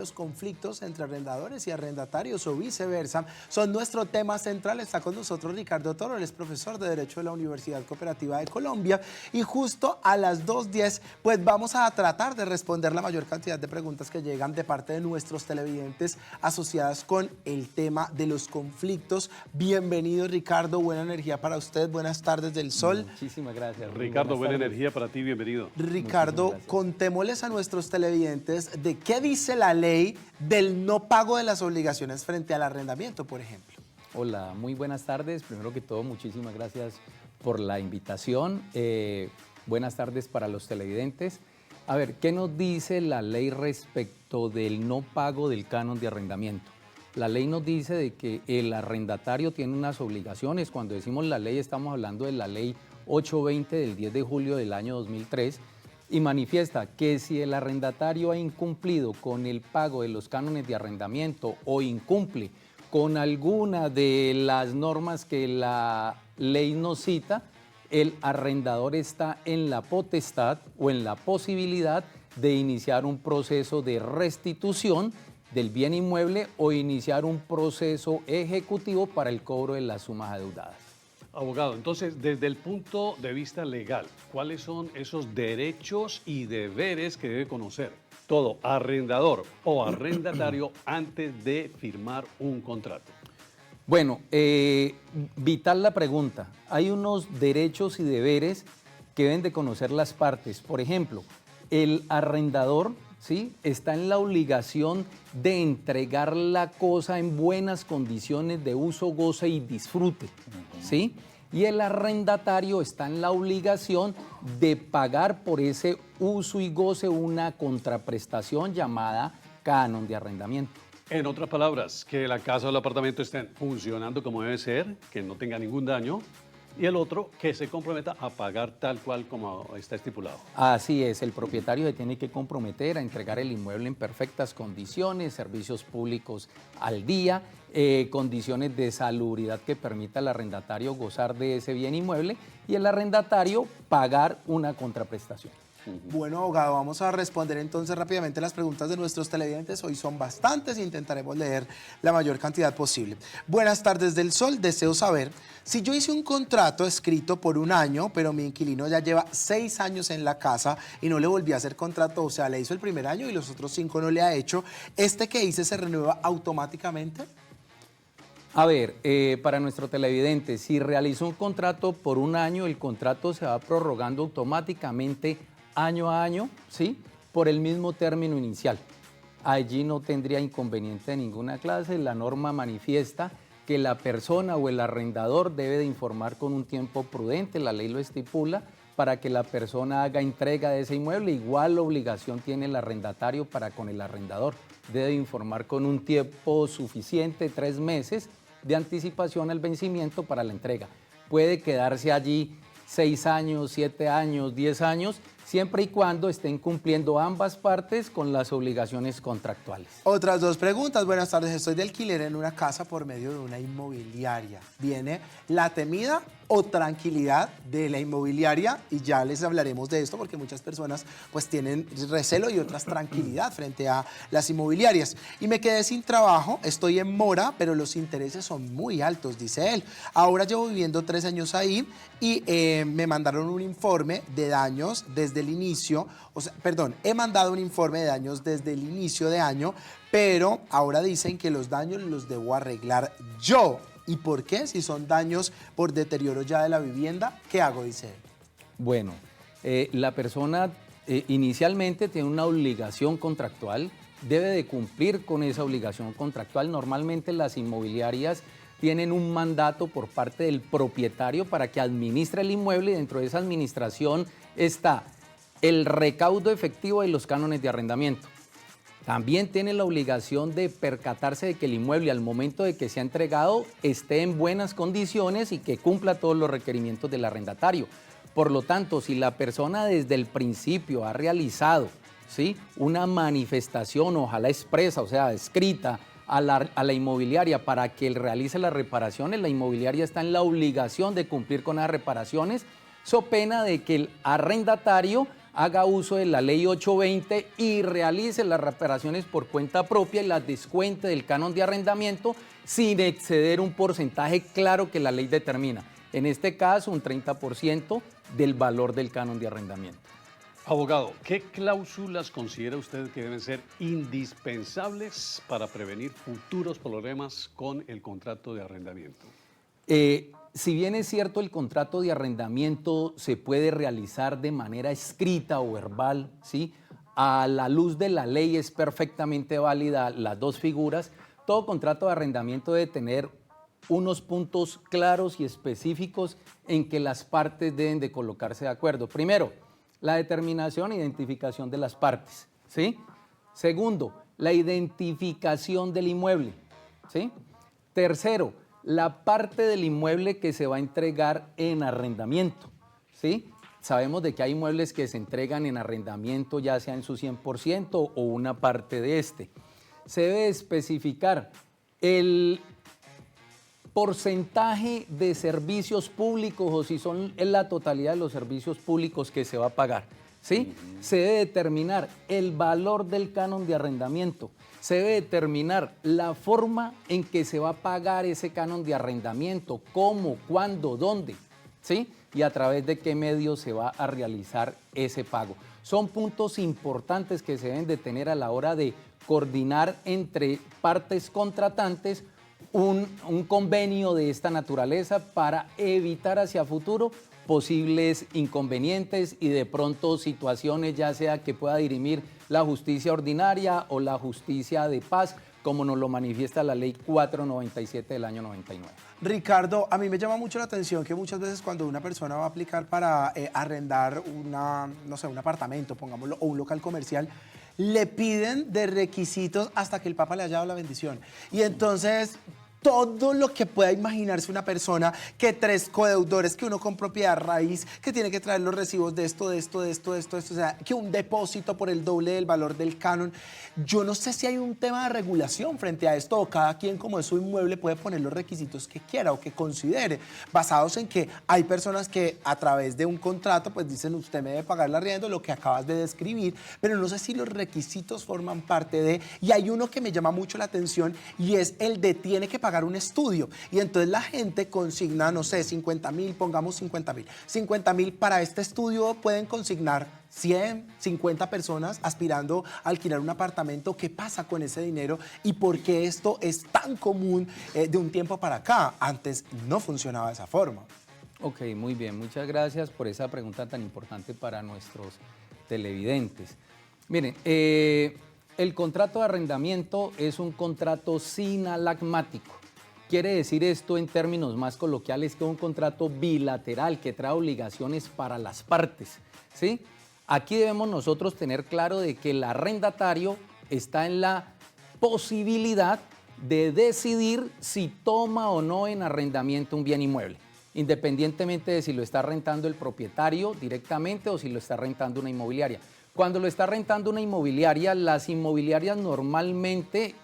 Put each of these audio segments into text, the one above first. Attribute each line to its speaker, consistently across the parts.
Speaker 1: Los conflictos entre arrendadores y arrendatarios o viceversa son nuestro tema central. Está con nosotros Ricardo Toro, él es profesor de Derecho de la Universidad Cooperativa de Colombia, y justo a las 2:10 pues vamos a tratar de responder la mayor cantidad de preguntas que llegan de parte de nuestros televidentes asociadas con el tema de los conflictos. Bienvenido, Ricardo, buena energía para usted, buenas tardes del sol.
Speaker 2: Muchísimas gracias.
Speaker 3: Ricardo, buena energía para ti, bienvenido.
Speaker 1: Ricardo, contémosles a nuestros televidentes de qué dice la ley del no pago de las obligaciones frente al arrendamiento, por ejemplo.
Speaker 2: Hola, muy buenas tardes. Primero que todo, muchísimas gracias por la invitación. Buenas tardes para los televidentes. A ver, ¿qué nos dice la ley respecto del no pago del canon de arrendamiento? La ley nos dice de que el arrendatario tiene unas obligaciones. Cuando decimos la ley, estamos hablando de la ley 820 del 10 de julio del año 2003, y manifiesta que si el arrendatario ha incumplido con el pago de los cánones de arrendamiento o incumple con alguna de las normas que la ley nos cita, el arrendador está en la potestad o en la posibilidad de iniciar un proceso de restitución del bien inmueble o iniciar un proceso ejecutivo para el cobro de las sumas adeudadas.
Speaker 3: Abogado, entonces, desde el punto de vista legal, ¿cuáles son esos derechos y deberes que debe conocer todo arrendador o arrendatario antes de firmar un contrato?
Speaker 2: Bueno, vital la pregunta. Hay unos derechos y deberes que deben de conocer las partes. Por ejemplo, el arrendador, ¿sí?, está en la obligación de entregar la cosa en buenas condiciones de uso, goce y disfrute, ¿sí? Y el arrendatario está en la obligación de pagar por ese uso y goce una contraprestación llamada canon de arrendamiento.
Speaker 3: En otras palabras, que la casa o el apartamento estén funcionando como debe ser, que no tenga ningún daño, y el otro, que se comprometa a pagar tal cual como está estipulado.
Speaker 2: Así es, el propietario se tiene que comprometer a entregar el inmueble en perfectas condiciones, servicios públicos al día, condiciones de salubridad que permita al arrendatario gozar de ese bien inmueble y el arrendatario pagar una contraprestación.
Speaker 1: Bueno, abogado, vamos a responder entonces rápidamente las preguntas de nuestros televidentes. Hoy son bastantes e intentaremos leer la mayor cantidad posible. Buenas tardes del sol, deseo saber si yo hice un contrato escrito por 1 año, pero mi inquilino ya lleva 6 años en la casa y no le volví a hacer contrato, o sea, le hizo el primer año y los otros 5 no le ha hecho. ¿Este que hice se renueva automáticamente?
Speaker 2: A ver, para nuestro televidente, si realizó un contrato por 1 año, el contrato se va prorrogando automáticamente año a año, ¿sí?, por el mismo término inicial. Allí no tendría inconveniente de ninguna clase. La norma manifiesta que la persona o el arrendador debe de informar con un tiempo prudente, la ley lo estipula, para que la persona haga entrega de ese inmueble. Igual obligación tiene el arrendatario para con el arrendador. Debe informar con un tiempo suficiente, 3 meses de anticipación al vencimiento para la entrega. Puede quedarse allí 6 años, 7 años, 10 años, siempre y cuando estén cumpliendo ambas partes con las obligaciones contractuales.
Speaker 1: Otras 2 preguntas. Buenas tardes, estoy de alquiler en una casa por medio de una inmobiliaria. ¿Viene la temida o tranquilidad de la inmobiliaria? Y ya les hablaremos de esto porque muchas personas pues tienen recelo y otras tranquilidad frente a las inmobiliarias. Y me quedé sin trabajo, estoy en mora, pero los intereses son muy altos, dice él. Ahora llevo viviendo 3 años ahí y me mandaron un informe de daños desde el inicio, o sea, perdón, he mandado un informe de daños desde el inicio de año, pero ahora dicen que los daños los debo arreglar yo. ¿Y por qué? Si son daños por deterioro ya de la vivienda, ¿qué hago? Dice él.
Speaker 2: Bueno, la persona inicialmente tiene una obligación contractual, debe de cumplir con esa obligación contractual. Normalmente las inmobiliarias tienen un mandato por parte del propietario para que administre el inmueble y dentro de esa administración está el recaudo efectivo de los cánones de arrendamiento. También tiene la obligación de percatarse de que el inmueble al momento de que sea entregado esté en buenas condiciones y que cumpla todos los requerimientos del arrendatario. Por lo tanto, si la persona desde el principio ha realizado, ¿sí?, una manifestación, ojalá expresa, o sea, escrita, a la inmobiliaria para que él realice las reparaciones, la inmobiliaria está en la obligación de cumplir con las reparaciones, so pena de que el arrendatario haga uso de la ley 820 y realice las reparaciones por cuenta propia y las descuente del canon de arrendamiento sin exceder un porcentaje claro que la ley determina. En este caso, un 30% del valor del canon de arrendamiento.
Speaker 3: Abogado, ¿qué cláusulas considera usted que deben ser indispensables para prevenir futuros problemas con el contrato de arrendamiento?
Speaker 2: Si bien es cierto, el contrato de arrendamiento se puede realizar de manera escrita o verbal, ¿sí? A la luz de la ley es perfectamente válida las dos figuras. Todo contrato de arrendamiento debe tener unos puntos claros y específicos en que las partes deben de colocarse de acuerdo. Primero, la determinación e identificación de las partes, ¿sí? Segundo, la identificación del inmueble, ¿sí? Tercero, la parte del inmueble que se va a entregar en arrendamiento, ¿sí? Sabemos de que hay inmuebles que se entregan en arrendamiento ya sea en su 100% o una parte de este. Se debe especificar el porcentaje de servicios públicos o si son en la totalidad de los servicios públicos que se va a pagar, ¿sí? Se debe determinar el valor del canon de arrendamiento, se debe determinar la forma en que se va a pagar ese canon de arrendamiento, cómo, cuándo, dónde, ¿sí? Y a través de qué medios se va a realizar ese pago. Son puntos importantes que se deben de tener a la hora de coordinar entre partes contratantes un convenio de esta naturaleza para evitar hacia futuro posibles inconvenientes y de pronto situaciones ya sea que pueda dirimir la justicia ordinaria o la justicia de paz, como nos lo manifiesta la ley 497 del año 99.
Speaker 1: Ricardo, a mí me llama mucho la atención que muchas veces cuando una persona va a aplicar para arrendar no sé, un apartamento, pongámoslo, o un local comercial, le piden de requisitos hasta que el Papa le haya dado la bendición. Y entonces todo lo que pueda imaginarse una persona, que 3 codeudores, que uno con propiedad raíz, que tiene que traer los recibos de esto, o sea, que un depósito por el doble del valor del canon. Yo no sé si hay un tema de regulación frente a esto o cada quien como es su inmueble puede poner los requisitos que quiera o que considere, basados en que hay personas que a través de un contrato pues dicen usted me debe pagar el arriendo, lo que acabas de describir, pero no sé si los requisitos forman parte de, y hay uno que me llama mucho la atención y es el de tiene que pagar un estudio y entonces la gente consigna, no sé, 50,000, pongamos 50,000. 50,000 para este estudio pueden consignar 100, 50 personas aspirando a alquilar un apartamento. ¿Qué pasa con ese dinero y por qué esto es tan común de un tiempo para acá? Antes no funcionaba de esa forma.
Speaker 2: Ok, muy bien. Muchas gracias por esa pregunta tan importante para nuestros televidentes. Miren, el contrato de arrendamiento es un contrato sinalagmático. Quiere decir esto en términos más coloquiales que un contrato bilateral que trae obligaciones para las partes, ¿sí? Aquí debemos nosotros tener claro de que el arrendatario está en la posibilidad de decidir si toma o no en arrendamiento un bien inmueble, independientemente de si lo está rentando el propietario directamente o si lo está rentando una inmobiliaria. Cuando lo está rentando una inmobiliaria, las inmobiliarias normalmente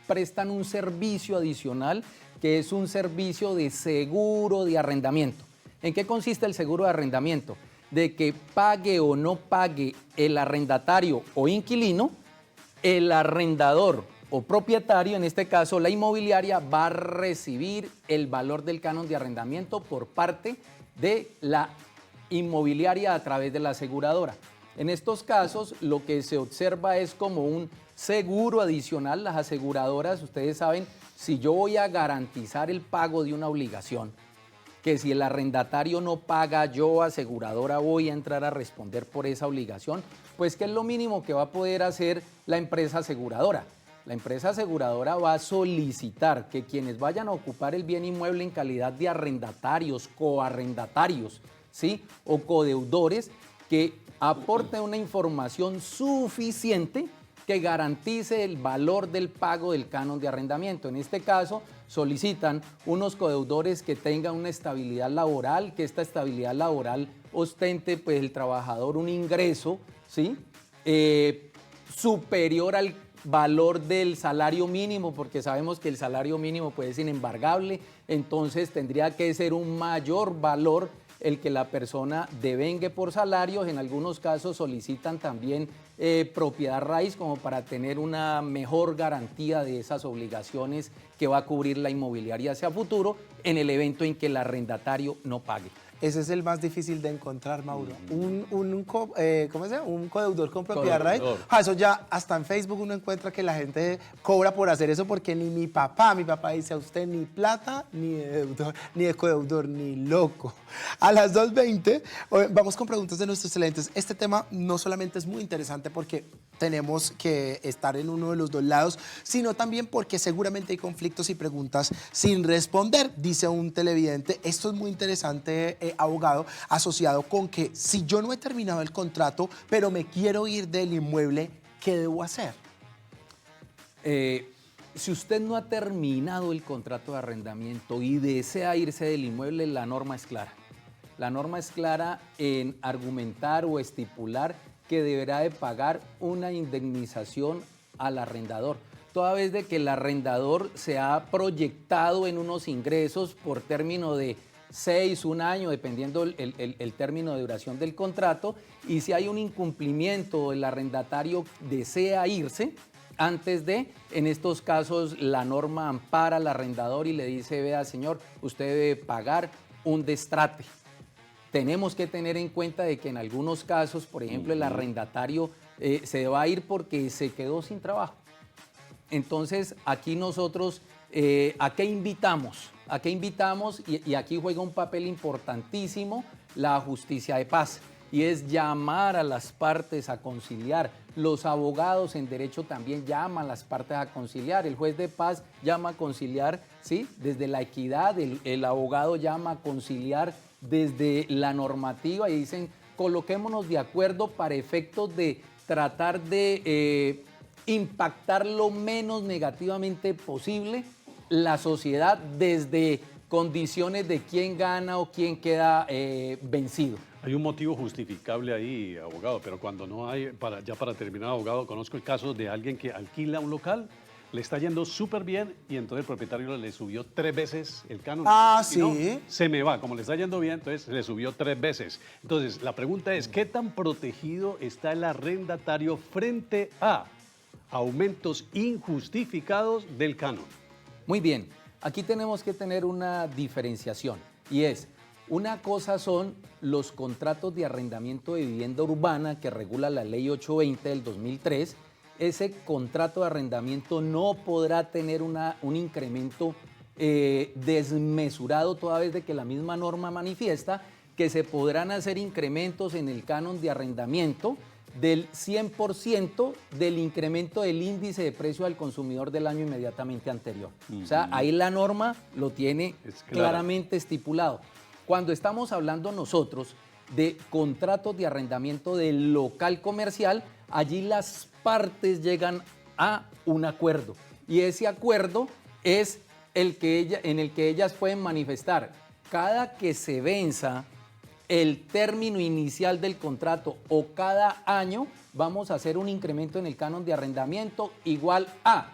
Speaker 2: prestan un servicio adicional que es un servicio de seguro de arrendamiento. ¿En qué consiste el seguro de arrendamiento? De que pague o no pague el arrendatario o inquilino, el arrendador o propietario, en este caso la inmobiliaria, va a recibir el valor del canon de arrendamiento por parte de la inmobiliaria a través de la aseguradora. En estos casos, lo que se observa es como un seguro adicional. Las aseguradoras, ustedes saben, si yo voy a garantizar el pago de una obligación, que si el arrendatario no paga, yo, aseguradora, voy a entrar a responder por esa obligación, pues que es lo mínimo que va a poder hacer la empresa aseguradora. La empresa aseguradora va a solicitar que quienes vayan a ocupar el bien inmueble en calidad de arrendatarios, coarrendatarios, ¿sí? O codeudores, que aporten una información suficiente que garantice el valor del pago del canon de arrendamiento. En este caso, solicitan unos codeudores que tengan una estabilidad laboral, que esta estabilidad laboral ostente pues, el trabajador un ingreso, ¿sí? Superior al valor del salario mínimo, porque sabemos que el salario mínimo pues, es inembargable, entonces tendría que ser un mayor valor el que la persona devengue por salarios, en algunos casos solicitan también propiedad raíz como para tener una mejor garantía de esas obligaciones que va a cubrir la inmobiliaria hacia futuro en el evento en que el arrendatario no pague.
Speaker 1: Ese es el más difícil de encontrar, Mauro. ¿Cómo se llama? Un codeudor con propiedad raíz. Eso ya, hasta en Facebook uno encuentra que la gente cobra por hacer eso porque ni mi papá dice a usted ni plata, ni de deudor, ni de codeudor, ni loco. A las 2:20 vamos con preguntas de nuestros excelentes. Este tema no solamente es muy interesante porque tenemos que estar en uno de los dos lados, sino también porque seguramente hay conflictos y preguntas sin responder. Dice un televidente, esto es muy interesante, abogado, asociado con que si yo no he terminado el contrato, pero me quiero ir del inmueble, ¿qué debo hacer?
Speaker 2: Si usted no ha terminado el contrato de arrendamiento y desea irse del inmueble, la norma es clara. La norma es clara en argumentar o estipular que deberá de pagar una indemnización al arrendador, toda vez de que el arrendador se ha proyectado en unos ingresos por término de 6, un año, dependiendo el término de duración del contrato, y si hay un incumplimiento, el arrendatario desea irse antes de, en estos casos la norma ampara al arrendador y le dice, vea señor, usted debe pagar un destrate. Tenemos que tener en cuenta de que en algunos casos, por ejemplo, el arrendatario se va a ir porque se quedó sin trabajo. Entonces, aquí nosotros, ¿a qué invitamos? ¿A qué invitamos? Y aquí juega un papel importantísimo la justicia de paz, y es llamar a las partes a conciliar. Los abogados en derecho también llaman a las partes a conciliar. El juez de paz llama a conciliar, ¿sí? Desde la equidad, el abogado llama a conciliar desde la normativa y dicen, coloquémonos de acuerdo para efectos de tratar de impactar lo menos negativamente posible la sociedad desde condiciones de quién gana o quién queda vencido.
Speaker 3: Hay un motivo justificable ahí, abogado, pero cuando no hay, ya para terminar, abogado, conozco el caso de alguien que alquila un local, le está yendo súper bien y entonces el propietario le subió 3 veces el canon.
Speaker 1: Ah,
Speaker 3: y no,
Speaker 1: sí.
Speaker 3: se me va, como le está yendo bien, entonces le subió 3 veces. Entonces, la pregunta es, ¿qué tan protegido está el arrendatario frente a aumentos injustificados del canon?
Speaker 2: Muy bien, aquí tenemos que tener una diferenciación y es, una cosa son los contratos de arrendamiento de vivienda urbana que regula la ley 820 del 2003. Ese contrato de arrendamiento no podrá tener un incremento desmesurado, toda vez de que la misma norma manifiesta que se podrán hacer incrementos en el canon de arrendamiento del 100% del incremento del índice de precio al consumidor del año inmediatamente anterior. O sea, ahí la norma lo tiene claramente estipulado. Cuando estamos hablando nosotros de contratos de arrendamiento del local comercial, allí las partes llegan a un acuerdo y ese acuerdo es en el que ellas pueden manifestar cada que se venza el término inicial del contrato o cada año vamos a hacer un incremento en el canon de arrendamiento igual a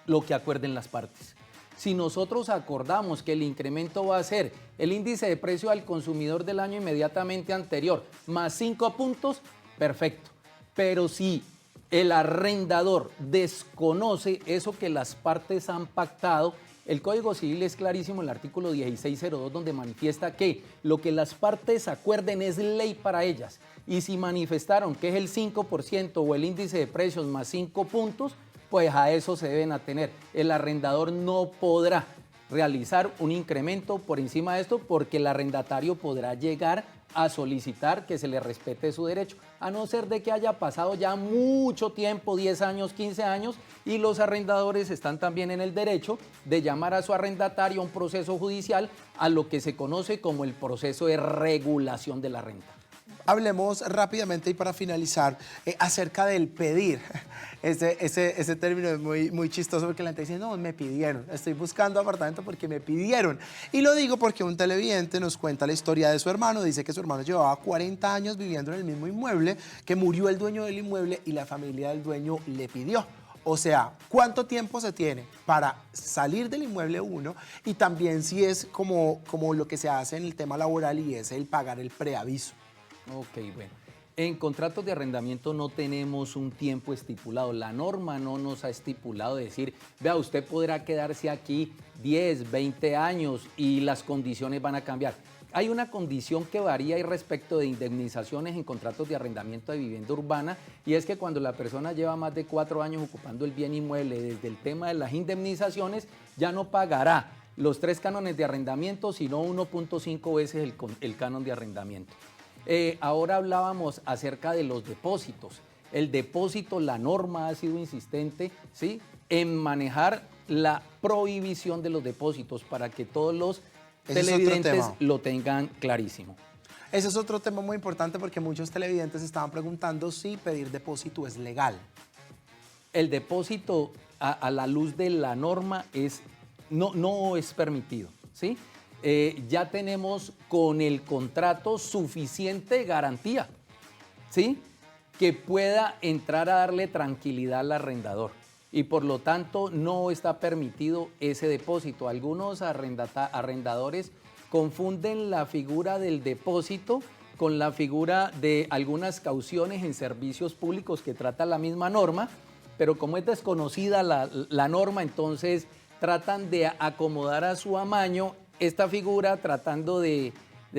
Speaker 2: lo que acuerden las partes. Si nosotros acordamos que el incremento va a ser el índice de precio al consumidor del año inmediatamente anterior más 5 puntos, perfecto. Pero si el arrendador desconoce eso que las partes han pactado, el Código Civil es clarísimo en el artículo 1602 donde manifiesta que lo que las partes acuerden es ley para ellas. Y si manifestaron que es el 5% o el índice de precios más 5 puntos, pues a eso se deben atener. El arrendador no podrá realizar un incremento por encima de esto porque el arrendatario podrá llegar a solicitar que se le respete su derecho, a no ser de que haya pasado ya mucho tiempo, 10 años, 15 años, y los arrendadores están también en el derecho de llamar a su arrendatario a un proceso judicial a lo que se conoce como el proceso de regulación de la renta.
Speaker 1: Hablemos rápidamente y para finalizar acerca del pedir. Ese término es muy chistoso porque la gente dice, no, me pidieron, estoy buscando apartamento porque me pidieron. Y lo digo porque un televidente nos cuenta la historia de su hermano, dice que su hermano llevaba 40 años viviendo en el mismo inmueble, que murió el dueño del inmueble y la familia del dueño le pidió. O sea, ¿cuánto tiempo se tiene para salir del inmueble uno? Y también si es como lo que se hace en el tema laboral y es el pagar el preaviso.
Speaker 2: Ok, bueno. En contratos de arrendamiento no tenemos un tiempo estipulado. La norma no nos ha estipulado decir, vea, usted podrá quedarse aquí 10, 20 años y las condiciones van a cambiar. Hay una condición que varía y respecto de indemnizaciones en contratos de arrendamiento de vivienda urbana, y es que cuando la persona lleva más de 4 años ocupando el bien inmueble, desde el tema de las indemnizaciones, ya no pagará los 3 cánones de arrendamiento, sino 1.5 veces el canon de arrendamiento. Ahora hablábamos acerca de los depósitos. El depósito, la norma ha sido insistente, ¿sí?, en manejar la prohibición de los depósitos para que todos los televidentes lo tengan clarísimo.
Speaker 1: Ese es otro tema muy importante porque muchos televidentes estaban preguntando si pedir depósito es legal.
Speaker 2: El depósito a la luz de la norma no es permitido, ¿sí? Ya tenemos con el contrato suficiente garantía, ¿sí?, que pueda entrar a darle tranquilidad al arrendador. Y por lo tanto no está permitido ese depósito. Algunos arrendadores confunden la figura del depósito con la figura de algunas cauciones en servicios públicos que trata la misma norma, pero como es desconocida la norma, entonces tratan de acomodar a su amaño esta figura tratando de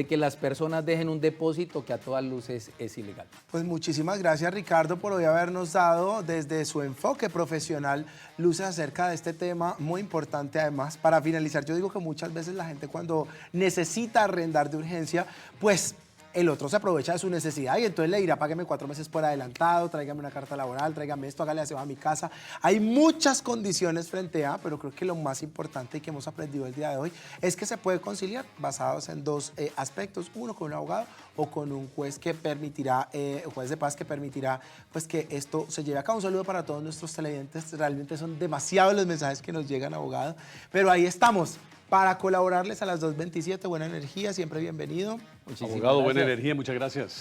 Speaker 2: que las personas dejen un depósito que a todas luces es ilegal.
Speaker 1: Pues muchísimas gracias, Ricardo, por hoy habernos dado desde su enfoque profesional luces acerca de este tema muy importante. Además, para finalizar, yo digo que muchas veces la gente cuando necesita arrendar de urgencia, pues el otro se aprovecha de su necesidad y entonces le dirá, págueme 4 meses por adelantado, tráigame una carta laboral, tráigame esto, hágale aseo a mi casa. Hay muchas condiciones frente a, pero creo que lo más importante y que hemos aprendido el día de hoy es que se puede conciliar basados en 2 aspectos, uno con un abogado o con un juez que permitirá, juez de paz que permitirá pues que esto se lleve a cabo. Un saludo para todos nuestros televidentes, realmente son demasiados los mensajes que nos llegan, abogado, pero ahí estamos. Para colaborarles a las 2:27, buena energía, siempre bienvenido.
Speaker 3: Abogado, buena energía, muchas gracias.